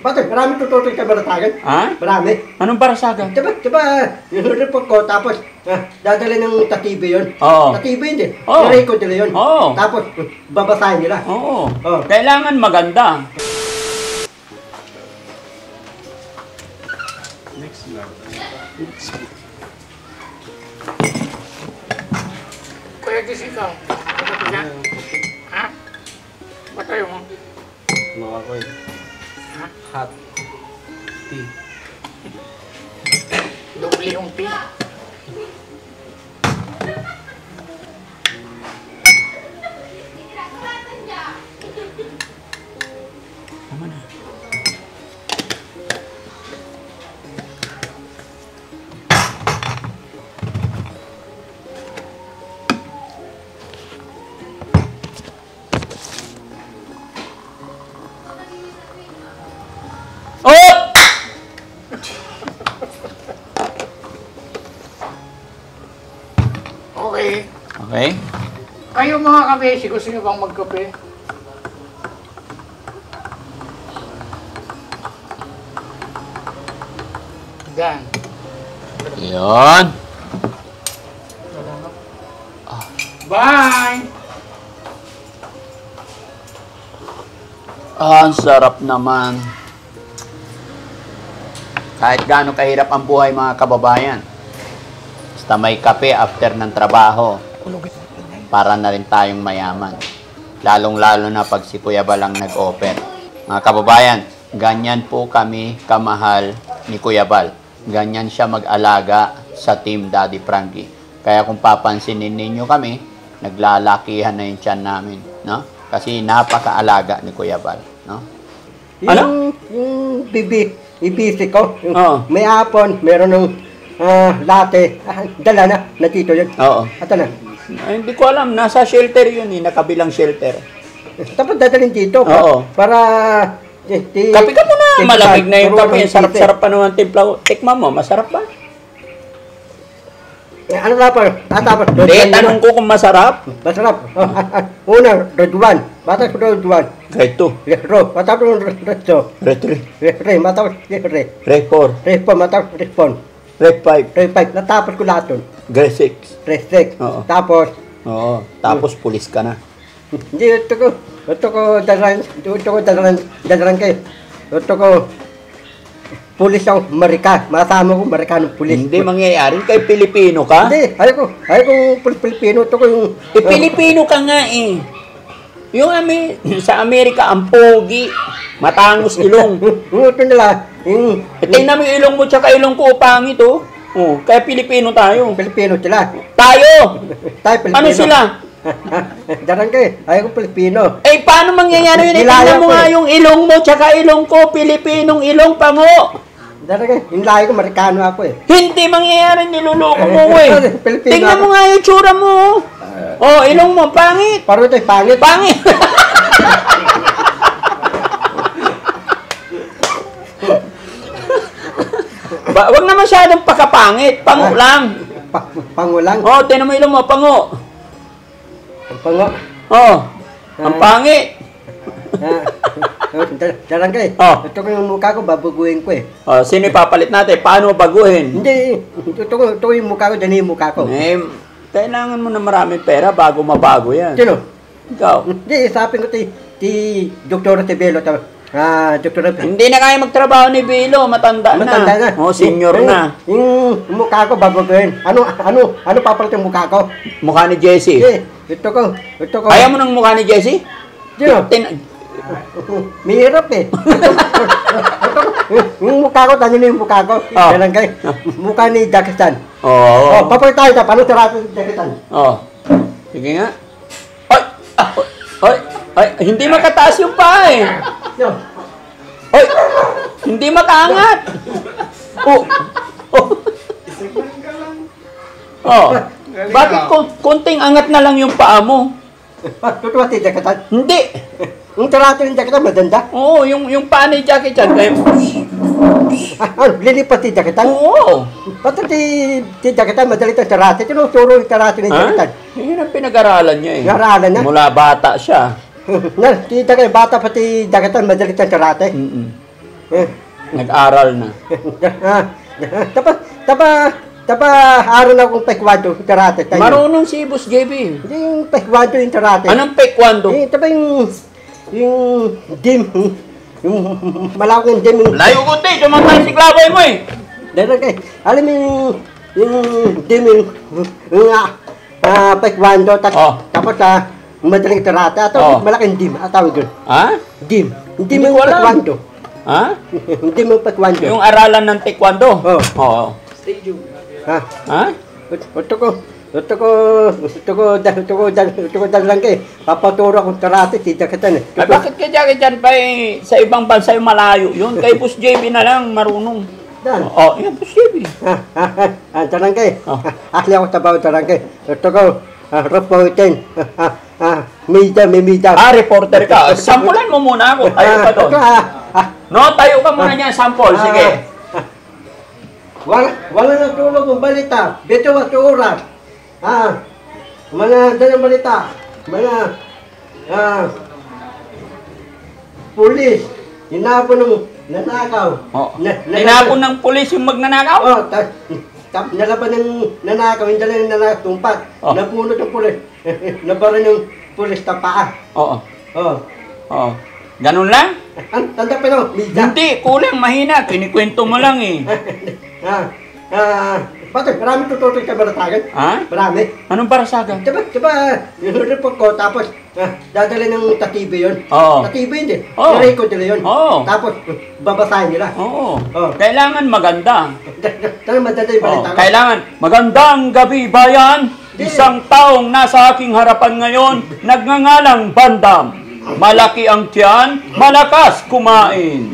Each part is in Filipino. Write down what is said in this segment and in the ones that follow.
Bakit? Marami tututoy ka baratagan? Ha? Marami. Anong barasagan? Diba, yung report ko, tapos, dadali ng tatibe yun. Oo. Tatibe yun din. Oo. I-record nila yun. Oo. Tapos, babasahin nila. Oo. Oo. Kailangan maganda. Next lang. Kuya Jessica, ano ka dyan? Ha? Batayo mo? Mga ko eh. Ha? Hot tea. Doble yung tea. Tama na. Oh! Okay. Okay. Kayo mga kabesi, gusto nyo bang magkape? Gan. Yun. Bye! Ang sarap naman. Kahit gaano kahirap ang buhay mga kababayan. Basta may kape after ng trabaho. Para na rin tayong mayaman. Lalong-lalo na pag si Kuya Bal ang nag-offer. Mga kababayan, ganyan po kami kamahal ni Kuya Bal. Ganyan siya mag-alaga sa Team Daddy Frankie. Kaya kung papansinin ninyo kami, naglalakihan na yung tiyan namin. No? Kasi napaka-alaga ni Kuya Bal. No? Yung ibisi ko, yung Oo. may apon, meron ng latte. Dala na, natito yun. Oo. Ito na. Ay, hindi ko alam. Nasa shelter yun eh. Nakabilang shelter. Tapos dadalhin dito. Oo. Para... Kape ka muna. Malamig na yung kape. Sarap-sarap pa naman timpla. Tikman mo. Masarap ba? Ano dapat? Tapos, Hindi. Tanong ko kung masarap. masarap. Una, Red 1. Batas ko Red 1. Grade 2. Ro, matapos yung Red 2. Grade 3. Re, matapos Re. Grade 4. Re 4, matapos Re 4. Grade 5. Re 5, natapos ko lahat yun. Grade 6. Re 6. Oo. Tapos, Oo. Tapos pulis ka na. hindi, ito ko dalaran kayo. Ito ko, pulis ako, Marika. Masama ko, Marikanong pulis. Hindi mangyayari. Kay Pilipino ka? Hindi, ayaw ko Pilipino. Ito ko yung... Pilipino ka nga eh. Yung sa Amerika, ang pogi. Matangos ilong. Ito nila, yung... Tingnan mo yung ilong mo tsaka ilong ko, pangit oh. Oh, kaya Pilipino tayo. Pilipino sila. Tayo! Tayo Pilipino. Ano sila? Daran kayo, ayaw ko Pilipino. Eh, paano mangyayari yun? Nilaya Tingnan mo ko nga eh. yung ilong mo tsaka ilong ko, Pilipinong ilong pango. Daran kayo, hinlayo ko, Marikano ako eh. Hindi mangyayari, niluloko mo eh. Pilipino Tingnan mo ako. nga yung tsura mo. Oh, ilong mo, pangit. Paro ito, pangit. Pangit. Wag na masyadong pakapangit. Pango lang. Pangulang. Oh, tingnan mo ilong mo, pango. Pango. Oh, ang pangit. Daran kayo. Oh. Ito ko yung mukha ko, babaguhin ko eh. Oh, sino ipapalit natin? Paano baguhin? Hindi, ito ko yung mukha ko, dyan yung mukha ko. Eh, kailangan mo na maraming pera bago mabago yan. Sino? Ikaw. Hindi, isapin ko ti Dr. Tibelo. Dr. Hindi na kaya magtrabaho ni Bilo, matanda na. Matanda na. Oh, senior na. Yung mukha ko, babaguhin. Ano papalit yung mukha ko? Mukha ni Jessie. Hindi, ito ko. Ayaw mo ng mukha ni Jessie? Sino? Mahirap eh. Yung mukha ko, tanyo na yung mukha ko. Oh. Daran kayo. Mukha ni Jackie Chan. Oo. Oh, papalit tayo sa paano tirato ni Jackie Chan. Oh. Sige nga. Ay! Ay! Ay! Hindi makataas yung paa eh. Yun. Ay! Hindi makaangat. Oh. Oh. Oh. Bakit konting angat na lang yung paa mo? Tutuwa si Jackie Chan. Hindi. Yung tirato ni Jackie Chan, maganda. Oo, yung paa ni Jackie Chan. Lilipat si Jackie Chan. Oo. Ba't si Jackie Chan, madali ito tirato. Tinuturo yung tirato ni Jackie Chan. Yun ang pinag-aralan niya eh. Pinag-aralan niya? Mula bata siya. Tita kayo, bata pati dagatan, madalit ang karate. Eh, Nag-aral na. Tapa, araw na akong taekwondo, karate. Tayo. Marunong si Boss JB. Hindi yung taekwondo yung karate. Anong taekwondo? Tapa yung gym, yung malaking gym. Layo ko tayo, tumantay si klabay mo eh. Dahil kayo, alam mo yung gym, yung taekwondo, tapos madaling karate, at malaking gym, tawag doon. Ha? Gym. Hindi Hindi mo ko alam. taekwondo. Ha? Hindi mo taekwondo. Yung aralan ng taekwondo? Oo. Oo. Ha? Ha? Gusto ko dalang kayo. Papaturo akong karate, tita kita eh. Ay, bakit ka dyan pa eh, sa ibang bansa yung malayo yun? Kay Boss JB na lang, marunong. Dan. Oo, yan Boss JB. Dalang kayo. Oh. Asli ako tabaw dalang kayo. Gusto ko, reportin. May mida. Reporter ka. Sampulan mo muna ako. Tayo ka doon. No, tayo ka muna niyan, sample. Sige. Wala natulog ng balita. Bito at oras. Mga dalang balita. Mga pulis. Hinapon ng nanakaw. Tinapon ng pulis yung magnanakaw? Nalaban ng nanakaw, hindi lang nanakaw, tumpat. Napunod ng pulis. Nabaran yung pulis sa paa. Oo. Ganun lang? Tanda pa no, mida. Hindi, kulang, mahina. Kinikwento mo lang eh. Bakit? Marami tututoy ka baratagan? Ha? Marami. Anong parasagan? Diba, yung report ko, tapos dadali ng tatibe yun. Oo. Tatibe yun din. Oo. I-record nila yun. Oo. Tapos, babasahin nila. Oo. Oo. Kailangan maganda. Tama, madada yung balita ko. Kailangan, magandang gabi bayan. Isang taong nasa aking harapan ngayon, nagngangalang Bandam. Malaki ang tiyan, malakas kumain.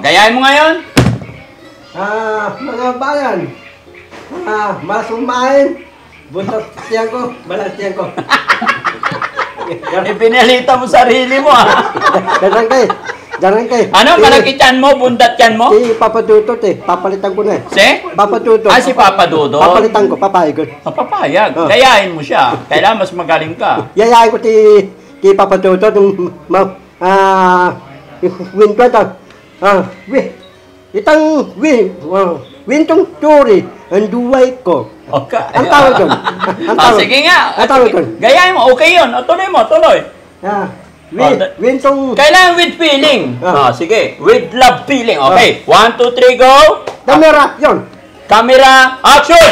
Gayahin mo ngayon. Mga bayan, masumain, buntot tiyan ko, balas tiyan ko. Ipinalita mo sarili mo Daran kay. Ano, malaki tiyan mo, bundat tiyan mo? Si Papa Dudut papalitan ko na eh. Si? Papa Dudut. Si Papa Dodo? Papalitan ko, papayag ko. Papayag. Gayahin mo siya. Kailangan mas magaling ka. Yayain ko ti Papa Dudut yung winto ito. Itang wintong turi, ang duway ko. Okay. Ang tawag doon. Sige nga. Ang tawag doon. Gayahin mo. Okay yun. Tuloy mo, tuloy. Wintong... Kailangan with feeling. Sige. With love feeling. Okay. 1, 2, 3, go. Camera, yun. Camera, action!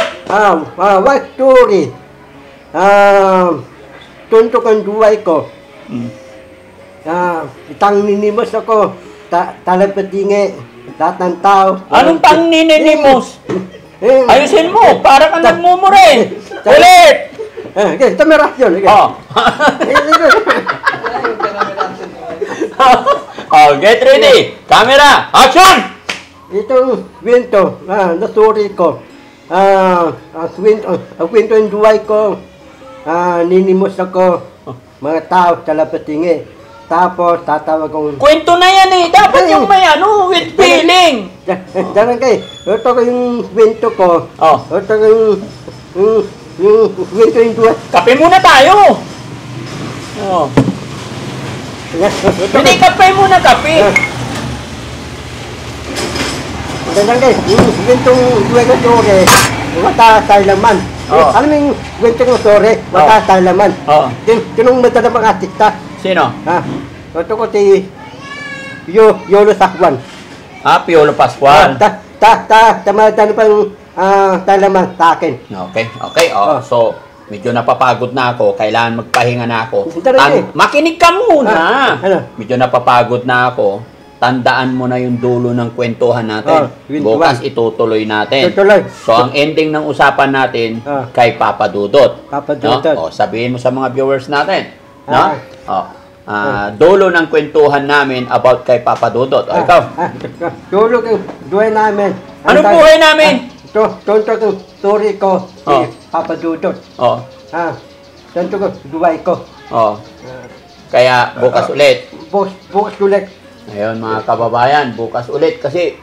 White turi. Tuntok ang duway ko. Itang ninimos ako. Talapatingi. Lahat ng tao. Anong pang ninimos? Ayusin mo, para ka nagmumurin. Ulit! Okay, camera, yun. Get ready. Camera, action! Itong winto, nasuri ko. Winto yung duway ko. Ninimos ako. Mga tao, talapatingi. Tapos, tatawag kong... Kwento na yan eh. Dapat yung may with feeling. Daran kay, ito ko yung winto ko. Ito ko yung winto yung duway. Kape muna tayo. Hindi, kape muna, kape. Daran kay, yung winto yung duway ko sore, mataas tayo laman. Alam mo yung winto ko sore, mataas tayo laman. Tinong mata na mga artista. Sino? Ito ko si Yolo Sakwan. Piolo Pascual. Tamada na pang talaman sa akin. Okay. So, medyo napapagod na ako. Kailangan magpahinga na ako. Makinig ka muna. Medyo napapagod na ako. Tandaan mo na yung dulo ng kwentuhan natin. Bukas itutuloy natin. So, ang ending ng usapan natin kay Papa Dudut. Papa Dudut. Sabihin mo sa mga viewers natin. No? Dulo ng kwentuhan namin about kay Papa Dudut. Ikaw? Dulo ng duhay namin. Anong buhay namin? Tuntok ng story ko si Papa Dudut. Tuntok ng duhay ko. Kaya bukas ulit. Bukas ulit. Ayun mga kababayan, bukas ulit kasi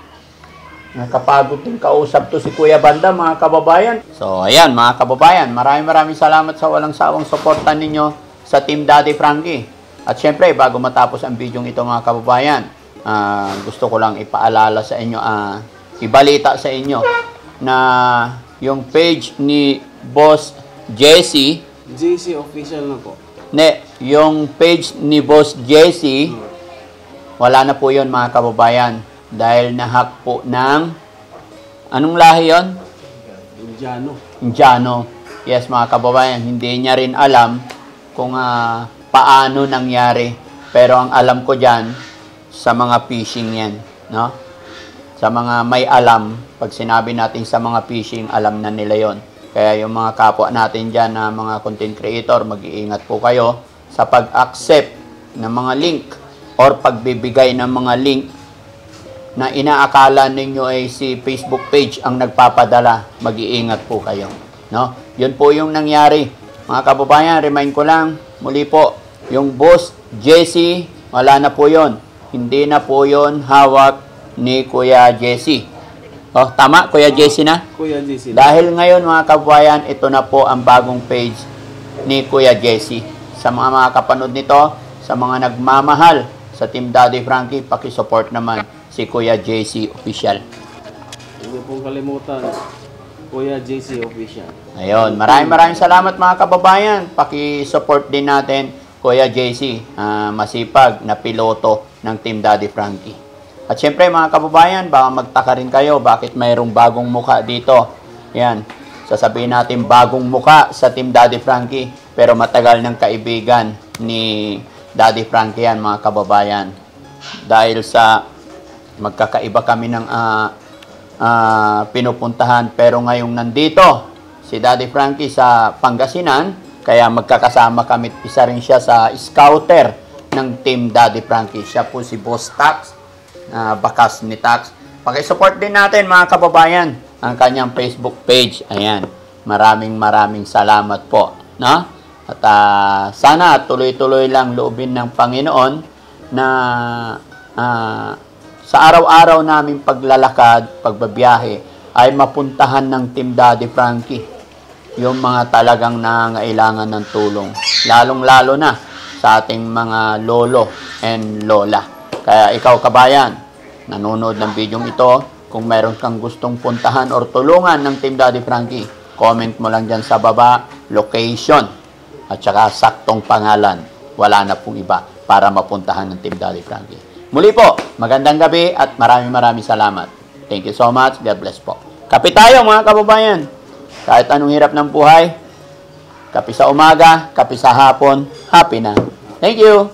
nakapagod din kausap to si Kuya Banda, mga kababayan. So ayan mga kababayan, maraming salamat sa walang sawang suporta ninyo sa Team Daddy Frankie. At syempre, bago matapos ang video ito mga kababayan, gusto ko lang ipaalala sa inyo, ibalita sa inyo na yung page ni Boss Jesse, JC official na po. yung page ni Boss Jesse, wala na po yun mga kababayan. Dahil nahack po ng, anong lahi yun? Indiano. Indiano. Yes mga kababayan, hindi niya rin alam kung paano nangyari. Pero ang alam ko dyan, sa mga phishing yan. No? Sa mga may alam, pag sinabi natin sa mga phishing, alam na nila yon. Kaya yung mga kapwa natin dyan na mga content creator, mag-iingat po kayo sa pag-accept ng mga link or pagbibigay ng mga link na inaakala ninyo ay si Facebook page ang nagpapadala. Mag-iingat po kayo. No? Yun po yung nangyari. Mga kababayan, remind ko lang, muli po, yung Boss Jesse, wala na po yon. Hindi na po yon hawak ni Kuya Jesse. Oh, tama, Kuya Jesse na? Kuya JC. Dahil ngayon mga kababayan, ito na po ang bagong page ni Kuya Jesse. Sa mga kapanood nito, sa mga nagmamahal sa Team Daddy Frankie, pakisupport naman si Kuya JC Official. Hindi pong kalimutan, Kuya JC Official. Ayun, maraming salamat mga kababayan. Pakisupport din natin Kuya JC, masipag na piloto ng Team Daddy Frankie. At syempre mga kababayan, baka magtaka rin kayo bakit mayroong bagong muka dito. Yan, sasabihin natin bagong muka sa Team Daddy Frankie, pero matagal ng kaibigan ni Daddy Frankie yan mga kababayan. Dahil sa magkakaiba kami ng pinupuntahan, pero ngayong nandito si Daddy Frankie sa Pangasinan, kaya magkakasama kami. Isa rin siya sa scouter ng Team Daddy Frankie. Siya po si Boss Tax, bakas ni Tax. Pakisupport din natin mga kababayan ang kanyang Facebook page. Ayan, maraming salamat po, no? At sana tuloy-tuloy lang loobin ng Panginoon na sa araw-araw naming paglalakad, pagbabiyahe, ay mapuntahan ng Team Daddy Frankie yung mga talagang nangangailangan ng tulong. Lalong-lalo na sa ating mga lolo and lola. Kaya ikaw kabayan, nanonood ng video ito, kung meron kang gustong puntahan or tulungan ng Team Daddy Frankie, comment mo lang dyan sa baba, location, at saka saktong pangalan. Wala na pong iba para mapuntahan ng Team Daddy Frankie. Muli po, magandang gabi at maraming salamat. Thank you so much. God bless po. Kape tayo mga kababayan. Kahit anong hirap ng buhay, kape sa umaga, kape sa hapon, happy na. Thank you.